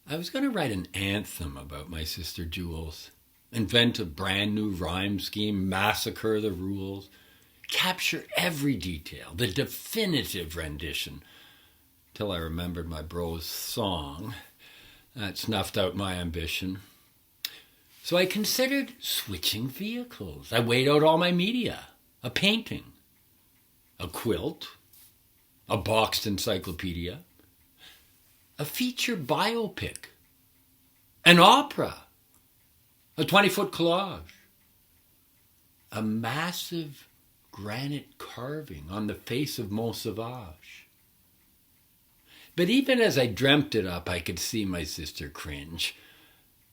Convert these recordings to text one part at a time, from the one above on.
I was going to write an anthem about my sister Jules, invent a brand new rhyme scheme, massacre the rules, capture every detail, the definitive rendition, till I remembered my bro's song. That snuffed out my ambition. So I considered switching vehicles. I weighed out all my media, a painting, a quilt, a boxed encyclopedia, a feature biopic, an opera, a 20-foot collage, a massive granite carving on the face of Mont Sauvage. But even as I dreamt it up, I could see my sister cringe.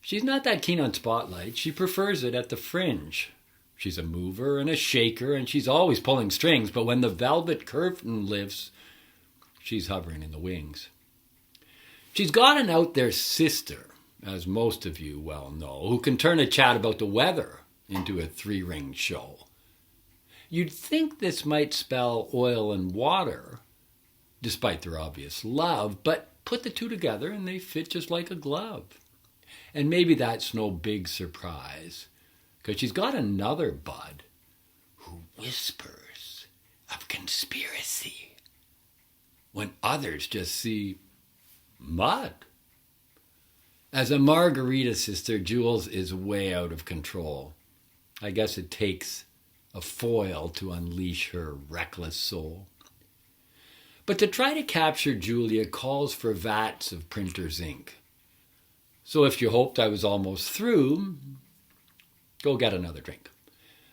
She's not that keen on spotlight. She prefers it at the fringe. She's a mover and a shaker, and she's always pulling strings, but when the velvet curtain lifts, she's hovering in the wings. She's got an out there sister, as most of you well know, who can turn a chat about the weather into a 3-ring show. You'd think this might spell oil and water, despite their obvious love, but put the two together and they fit just like a glove. And maybe that's no big surprise, because she's got another bud who whispers of conspiracy when others just see mud. As a margarita sister, Jules is way out of control. I guess it takes a foil to unleash her reckless soul. But to try to capture Julia calls for vats of printer's ink. So if you hoped I was almost through, go get another drink.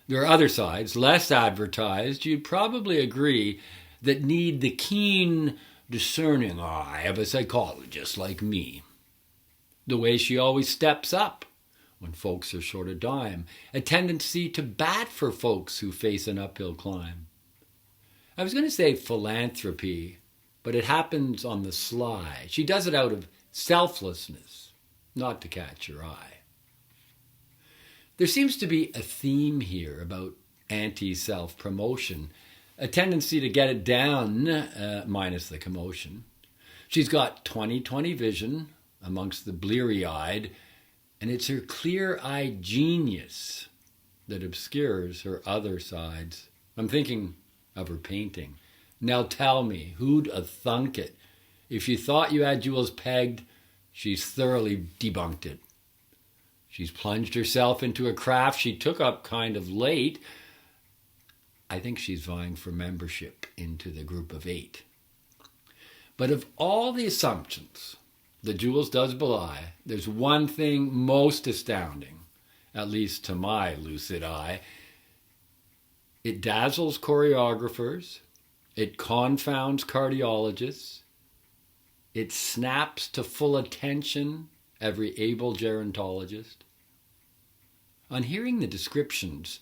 There are other sides, less advertised, you'd probably agree, that need the keen, discerning eye of a psychologist like me. The way she always steps up when folks are short a dime, a tendency to bat for folks who face an uphill climb. I was going to say philanthropy, but it happens on the sly. She does it out of selflessness, not to catch your eye. There seems to be a theme here about anti-self-promotion, a tendency to get it down, minus the commotion. She's got 20/20 vision amongst the bleary-eyed, and it's her clear-eyed genius that obscures her other sides. I'm thinking of her painting. Now tell me, who'd a thunk it? If you thought you had Jules pegged, she's thoroughly debunked it. She's plunged herself into a craft she took up kind of late. I think she's vying for membership into the group of 8. But of all the assumptions that Jules does belie, there's one thing most astounding, at least to my lucid eye. It dazzles choreographers, it confounds cardiologists, it snaps to full attention every able gerontologist. On hearing the descriptions,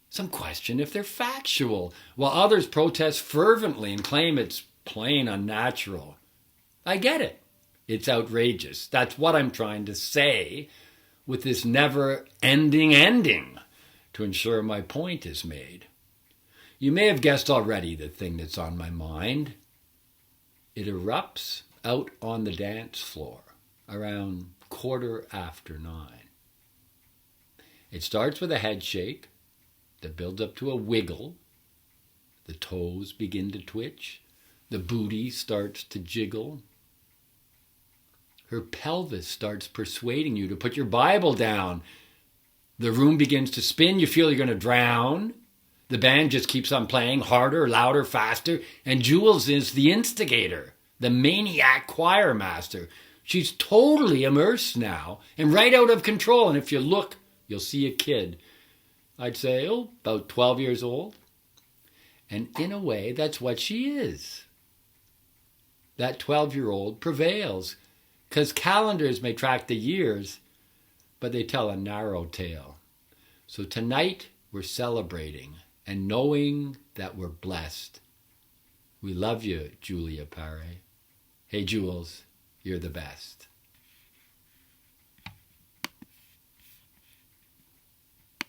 some question if they're factual, while others protest fervently and claim it's plain unnatural. I get it. It's outrageous. That's what I'm trying to say with this never-ending ending to ensure my point is made. You may have guessed already the thing that's on my mind. It erupts out on the dance floor around 9:15. It starts with a head shake that builds up to a wiggle. The toes begin to twitch. The booty starts to jiggle. Her pelvis starts persuading you to put your Bible down. The room begins to spin. You feel you're going to drown. The band just keeps on playing harder, louder, faster. And Jules is the instigator, the maniac choir master. She's totally immersed now and right out of control. And if you look, you'll see a kid. I'd say, about 12 years old. And in a way, that's what she is. That 12-year-old prevails, because calendars may track the years, but they tell a narrow tale. So tonight, we're celebrating and knowing that we're blessed. We love you, Julia Pare. Hey, Jules, you're the best.